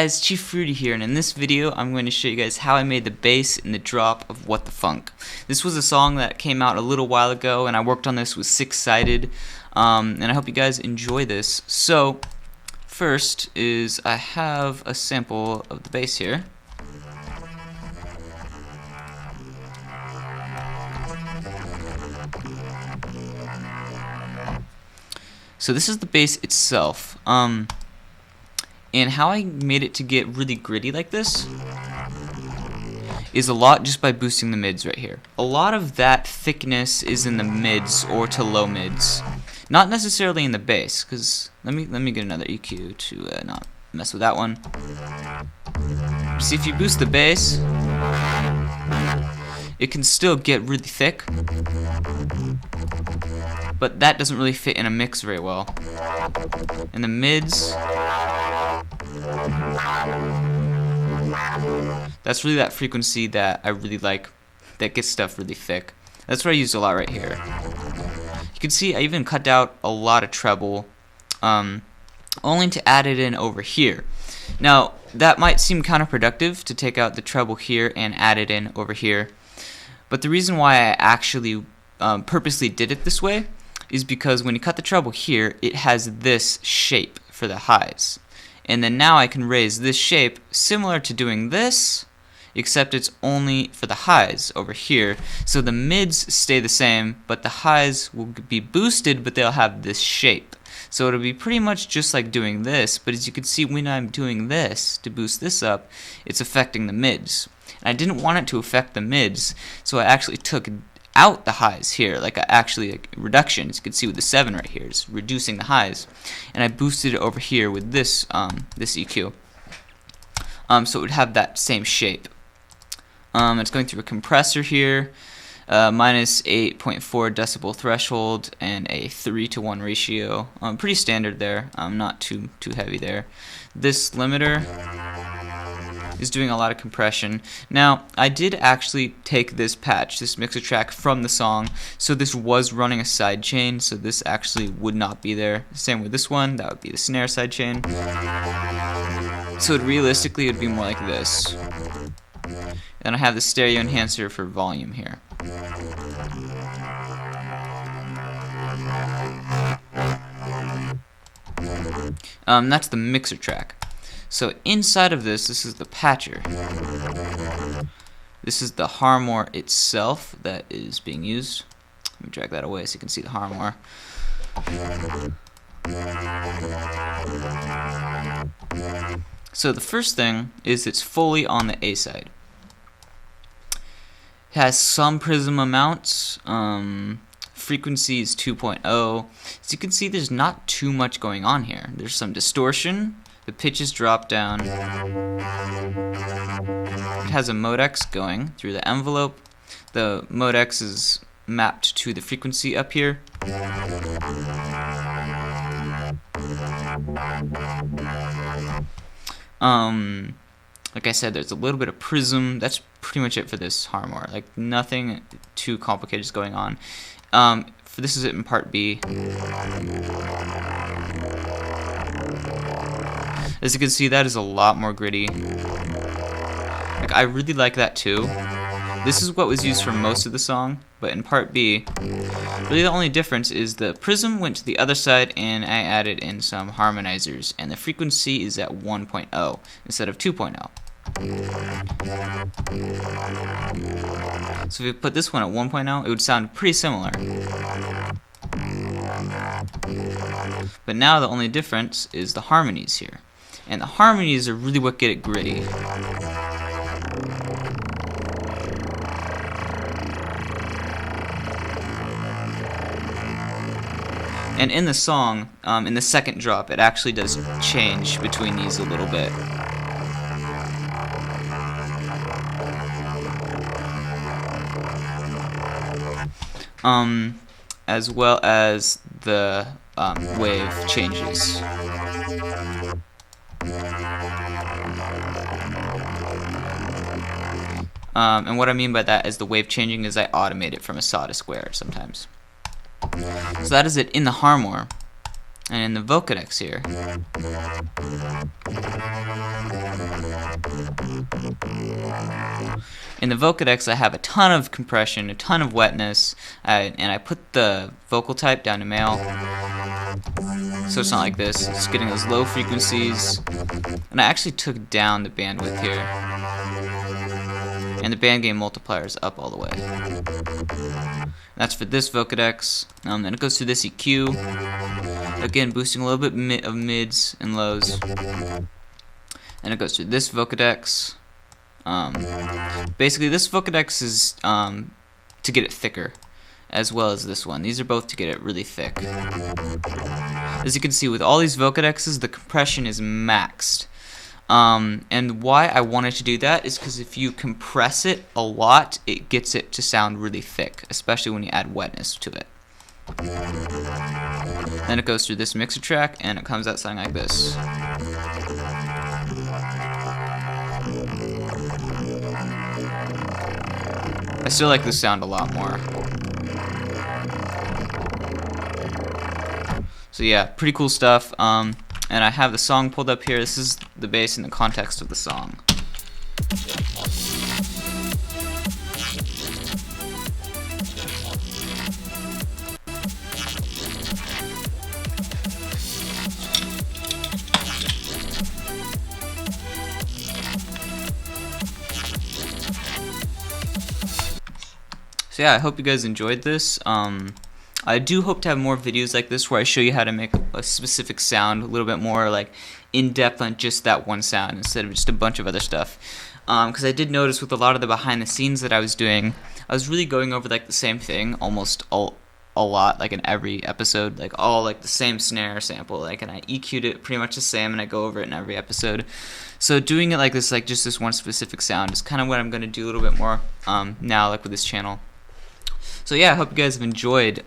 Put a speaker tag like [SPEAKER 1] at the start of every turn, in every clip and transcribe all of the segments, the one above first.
[SPEAKER 1] Guys, Chief Fruity here, and in this video I'm going to show you guys how I made the bass in the drop of What the Funk. This was a song that came out a little while ago, and I worked on this with Six Sided, and I hope you guys enjoy this. So first is I have a sample of the bass here. So this is the bass itself. And how I made it to get really gritty like this is a lot just by boosting the mids right here. A lot of that thickness is in the mids or to low mids, not necessarily in the bass. Because let me get another EQ to not mess with that one. See, if you boost the bass, it can still get really thick, but that doesn't really fit in a mix very well. In the mids, that's really that frequency that I really like, that gets stuff really thick. That's what I used a lot right here. You can see I even cut out a lot of treble, only to add it in over here. Now that might seem counterproductive to take out the treble here and add it in over here, but the reason why I actually purposely did it this way is because when you cut the treble here, it has this shape for the highs. And then now I can raise this shape similar to doing this, except it's only for the highs over here. So the mids stay the same, but the highs will be boosted, but they'll have this shape. So it'll be pretty much just like doing this, but as you can see, when I'm doing this to boost this up, it's affecting the mids. And I didn't want it to affect the mids, so I actually took out the highs here, like reduction. As you can see with the 7 right here, is reducing the highs, and I boosted it over here with this this EQ, so it would have that same shape. It's going through a compressor here, minus 8.4 decibel threshold and a 3:1 ratio. Pretty standard there. Not too heavy there. This limiter is doing a lot of compression. Now, I did actually take this patch, this mixer track, from the song, so this was running a side chain, so this actually would not be there. Same with this one, that would be the snare side chain. So realistically, it would be more like this. And I have the stereo enhancer for volume here. That's the mixer track. So inside of this is the patcher. This is the Harmor itself that is being used. Let me drag that away so you can see the Harmor. So the first thing is it's fully on the A side. It has some prism amounts. Frequency is 2.0. As you can see, there's not too much going on here. There's some distortion. The pitches drop down. It has a modex going through the envelope. The modex is mapped to the frequency up here. Like I said, there's a little bit of prism. That's pretty much it for this Harmor. Like, nothing too complicated is going on. For this is it in part B. As you can see, that is a lot more gritty. Like, I really like that too. This is what was used for most of the song, but in part B, really the only difference is the prism went to the other side and I added in some harmonizers, and the frequency is at 1.0 instead of 2.0. So if you put this one at 1.0, it would sound pretty similar. But now the only difference is the harmonies here. And the harmonies are really what get it gritty. And in the song, in the second drop, it actually does change between these a little bit. As well as the wave changes. And what I mean by that is the wave changing is I automate it from a saw to square sometimes. So that is it in the Harmor. And in the Vocodex here, In the Vocodex, I have a ton of compression, a ton of wetness, and I put the vocal type down to male, so it's not like this. It's getting those low frequencies, and I actually took down the bandwidth here, and the band gain multiplier is up all the way. That's for this Vocodex. Then it goes through this EQ, again boosting a little bit of mids and lows, and it goes through this Vocodex. Basically, this Vocodex is to get it thicker, as well as this one. These are both to get it really thick. As you can see, with all these Vocodexes, the compression is maxed. And why I wanted to do that is because if you compress it a lot, it gets it to sound really thick, especially when you add wetness to it. Then it goes through this mixer track, and it comes out sounding like this. I still like this sound a lot more. So yeah, pretty cool stuff. And I have the song pulled up here. This is the bass in the context of the song. So yeah, I hope you guys enjoyed this. I do hope to have more videos like this where I show you how to make a specific sound a little bit more like in depth on just that one sound instead of just a bunch of other stuff. Because I did notice with a lot of the behind the scenes that I was doing, I was really going over like the same thing almost a lot, like in every episode, like all like the same snare sample, like, and I EQ'd it pretty much the same, and I go over it in every episode. So doing it like this, like just this one specific sound, is kind of what I'm going to do a little bit more now, like with this channel. So yeah, I hope you guys have enjoyed.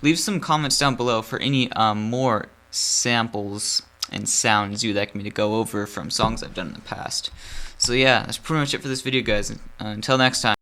[SPEAKER 1] Leave some comments down below for any more samples and sounds you'd like me to go over from songs I've done in the past. So yeah, that's pretty much it for this video, guys. Until next time.